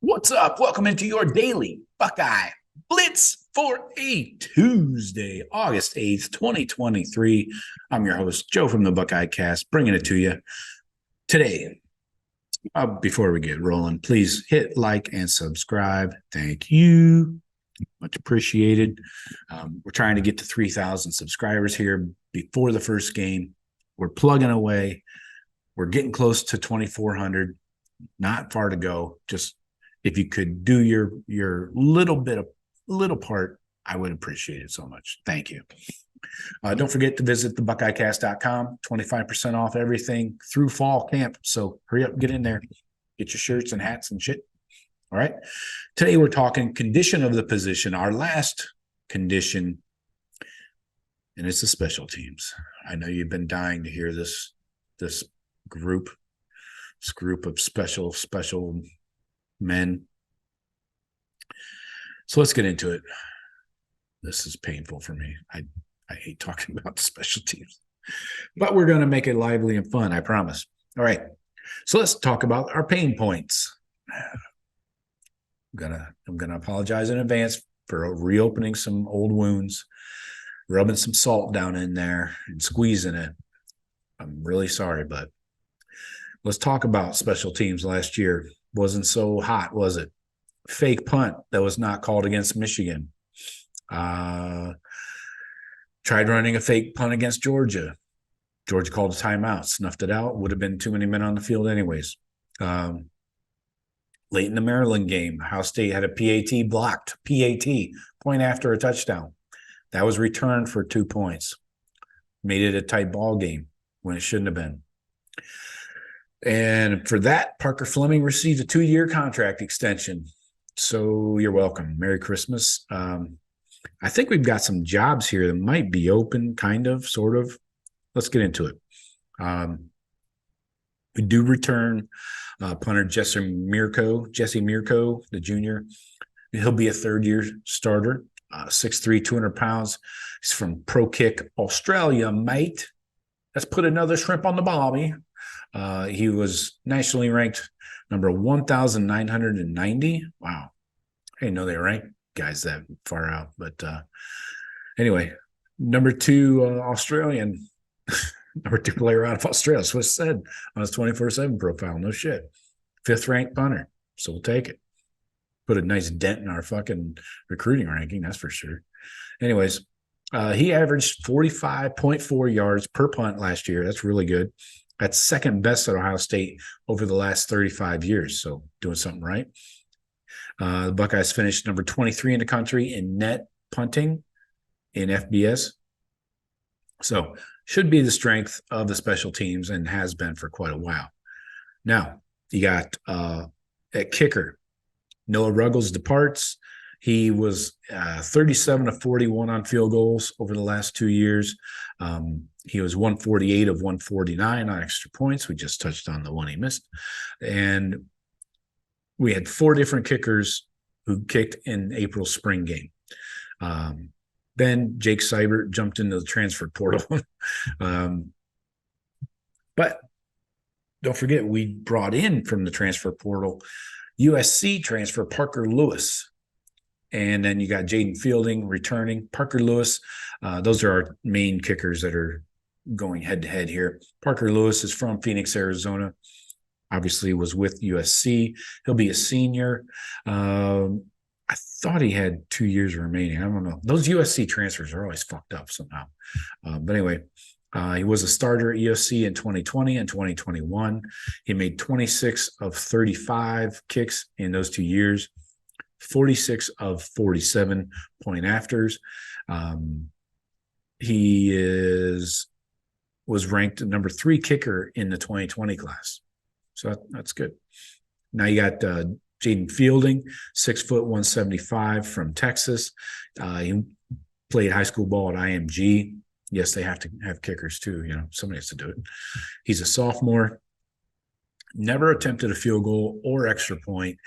What's up? Welcome into your Daily Buckeye Blitz for a Tuesday, August 8th, 2023. I'm your host, Joe from the Buckeye Cast, bringing it to you today. Before we get rolling, please hit like and subscribe. Thank you. Much appreciated. We're trying to get to 3,000 subscribers here before the first game. We're plugging away. We're getting close to 2,400. Not far to go. Just if you could do your little part, I would appreciate it so much. Thank you. Don't forget to visit the buckeyecast.com. 25% off everything through fall camp. So hurry up, get in there, get your shirts and hats and shit. All right. Today we're talking condition of the position, our last condition, and it's the special teams. I know you've been dying to hear this group of special men. So let's get into it. This is painful for me. I hate talking about the special teams, but we're going to make it lively and fun, I promise. All right. So let's talk about our pain points. I'm gonna apologize in advance for reopening some old wounds, rubbing some salt down in there and squeezing it. I'm really sorry, but let's talk about special teams last year. Wasn't so hot, was it? Fake punt that was not called against Michigan. Tried running a fake punt against Georgia. Georgia called a timeout, snuffed it out. Would have been too many men on the field anyways. Late in the Maryland game, Ohio State had a PAT blocked, point after a touchdown. That was returned for 2 points. Made it a tight ball game when it shouldn't have been. And for that, Parker Fleming received a 2-year contract extension. So you're welcome. Merry Christmas. I think we've got some jobs here that might be open, kind of, sort of. Let's get into it. We do return punter Jesse Mirko, the junior. He'll be a third-year starter, 6'3", 200 pounds. He's from Pro Kick Australia, mate. Let's put another shrimp on the barbie. He was nationally ranked number 1,990. Wow. I didn't know they ranked guys that far out. But anyway, number 2 Australian, number 2 player out of Australia. That's what it said on his 24/7 profile. No shit. 5th ranked punter. So we'll take it. Put a nice dent in our fucking recruiting ranking, that's for sure. Anyways, he averaged 45.4 yards per punt last year. That's really good. That's second best at Ohio State over the last 35 years. So doing something right. The Buckeyes finished number 23 in the country in net punting in FBS. So should be the strength of the special teams and has been for quite a while. Now, you got at kicker, Noah Ruggles departs. He was 37 of 41 on field goals over the last 2 years. He was 148 of 149 on extra points. We just touched on the one he missed. And we had 4 different kickers who kicked in April's spring game. Then Jake Seibert jumped into the transfer portal. But don't forget, we brought in from the transfer portal USC transfer Parker Lewis. And then you got Jaden Fielding returning. Parker Lewis, those are our main kickers that are going head-to-head here. Parker Lewis is from Phoenix, Arizona. Obviously was with USC. He'll be a senior. I thought he had 2 years remaining. I don't know. Those USC transfers are always fucked up somehow. But anyway, he was a starter at USC in 2020 and 2021. He made 26 of 35 kicks in those 2 years. 46 of 47 point afters. He was ranked number 3 kicker in the 2020 class. So that's good. Now you got Jaden Fielding, 6 foot 175 from Texas. He played high school ball at IMG. Yes, they have to have kickers too. You know, somebody has to do it. He's a sophomore. Never attempted a field goal or extra point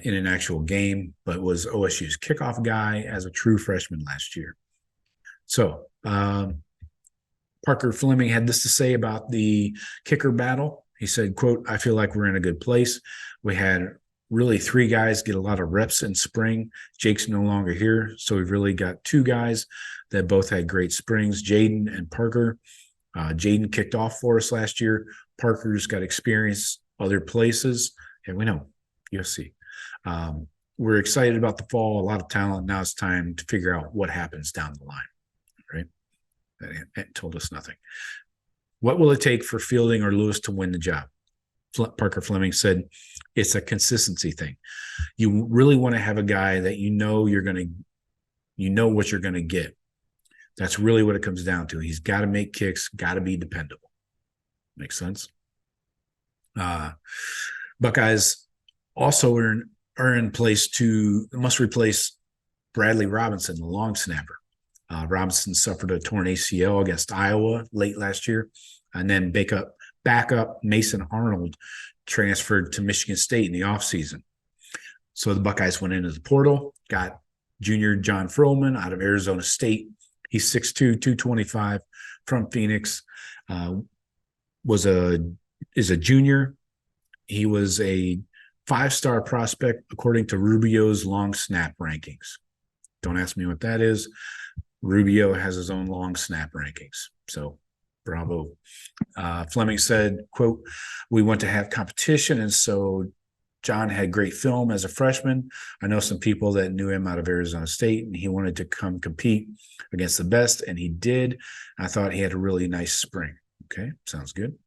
in an actual game, but was OSU's kickoff guy as a true freshman last year. So Parker Fleming had this to say about the kicker battle. He said, quote, "I feel like we're in a good place. We had really 3 guys get a lot of reps in spring. Jake's no longer here, so we've really got 2 guys that both had great springs, Jaden and Parker. Jaden kicked off for us last year. Parker's got experience other places, and we know USC. We're excited about the fall, a lot of talent. Now it's time to figure out what happens down the line, right? It told us nothing. What will it take for Fielding or Lewis to win the job? Parker Fleming said it's a consistency thing. You really want to have a guy that you know what you're going to get. That's really what it comes down to. He's got to make kicks, got to be dependable. Makes sense? Buckeyes also are in place must replace Bradley Robinson, the long snapper. Robinson suffered a torn ACL against Iowa late last year, and then backup Mason Arnold transferred to Michigan State in the offseason. So the Buckeyes went into the portal, got junior John Froman out of Arizona State. He's 6'2", 225 from Phoenix. Is a junior. He was a 5-star prospect according to Rubio's long snap rankings. Don't ask me what that is. Rubio has his own long snap rankings. So bravo. Fleming said, quote, "We want to have competition, and so John had great film as a freshman. I know some people that knew him out of Arizona State, and he wanted to come compete against the best, and he did. I thought he had a really nice spring." Okay, sounds good.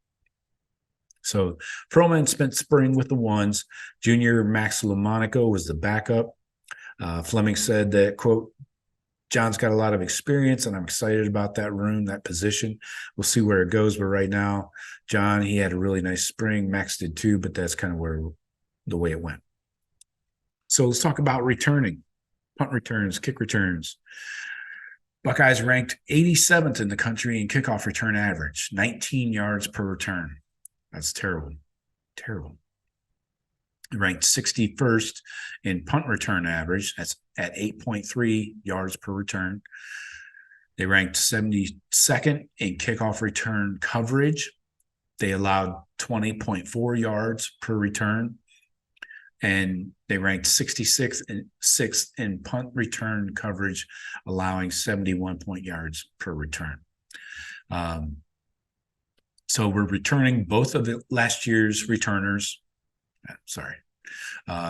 So Froman spent spring with the ones. Junior Max Lamonaco was the backup. Fleming said that, quote, "John's got a lot of experience, and I'm excited about that room, that position. We'll see where it goes. But right now, John, he had a really nice spring. Max did too, but that's kind of the way it went." So let's talk about returning. Punt returns, kick returns. Buckeyes ranked 87th in the country in kickoff return average, 19 yards per return. That's terrible. Terrible. Ranked 61st in punt return average. That's at 8.3 yards per return. They ranked 72nd in kickoff return coverage. They allowed 20.4 yards per return. And they ranked 66th in punt return coverage, allowing 71 yards per return. So we're returning both of the last year's returners.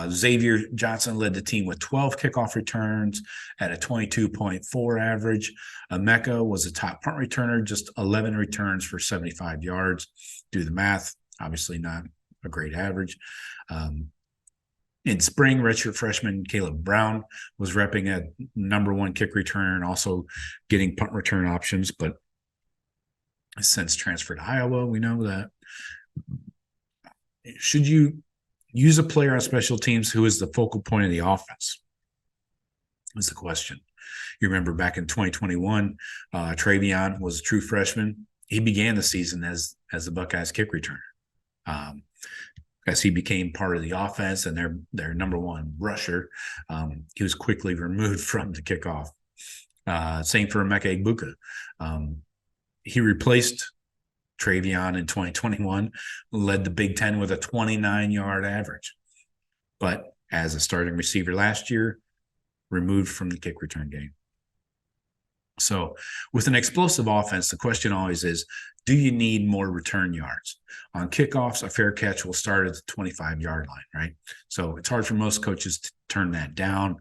Xavier Johnson led the team with 12 kickoff returns at a 22.4 average. Emeka was a top punt returner, just 11 returns for 75 yards. Do the math, obviously not a great average. In spring, redshirt freshman Caleb Brown was repping at #1 kick return, also getting punt return options, but since transferred to Iowa, we know that. Should you use a player on special teams who is the focal point of the offense? Is the question. You remember back in 2021, Travion was a true freshman. He began the season as the Buckeyes kick returner. As he became part of the offense and their #1 rusher, he was quickly removed from the kickoff. Same for Emeka Egbuka. He replaced Travion in 2021, led the Big Ten with a 29-yard average. But as a starting receiver last year, removed from the kick return game. So with an explosive offense, the question always is, do you need more return yards? On kickoffs, a fair catch will start at the 25-yard line, right? So it's hard for most coaches to turn that down.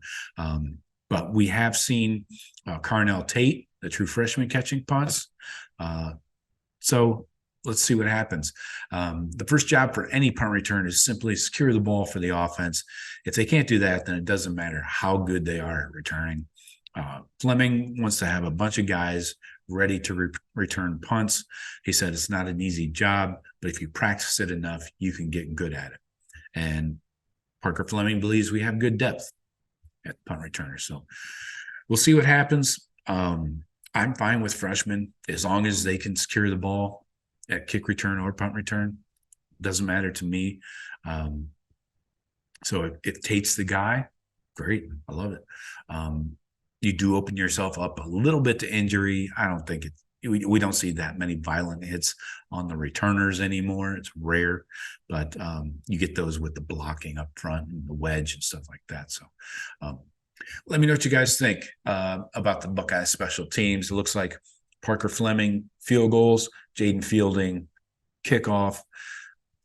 But we have seen Carnell Tate, the true freshman, catching punts. So let's see what happens. The first job for any punt return is simply secure the ball for the offense. If they can't do that, then it doesn't matter how good they are at returning. Fleming wants to have a bunch of guys ready to return punts. He said it's not an easy job, but if you practice it enough, you can get good at it. And Parker Fleming believes we have good depth at punt returners. So we'll see what happens. I'm fine with freshmen as long as they can secure the ball at kick return or punt return. Doesn't matter to me. So if Tate's the guy, great. I love it. You do open yourself up a little bit to injury. I don't think we don't see that many violent hits on the returners anymore. It's rare, but you get those with the blocking up front and the wedge and stuff like that. So let me know what you guys think about the Buckeye special teams. It looks like Parker Fleming, field goals, Jaden Fielding, kickoff,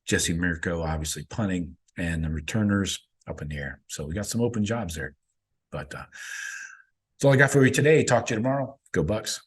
Jesse Mirko, obviously punting, and the returners up in the air. So we got some open jobs there. But that's all I got for you today. Talk to you tomorrow. Go Bucks.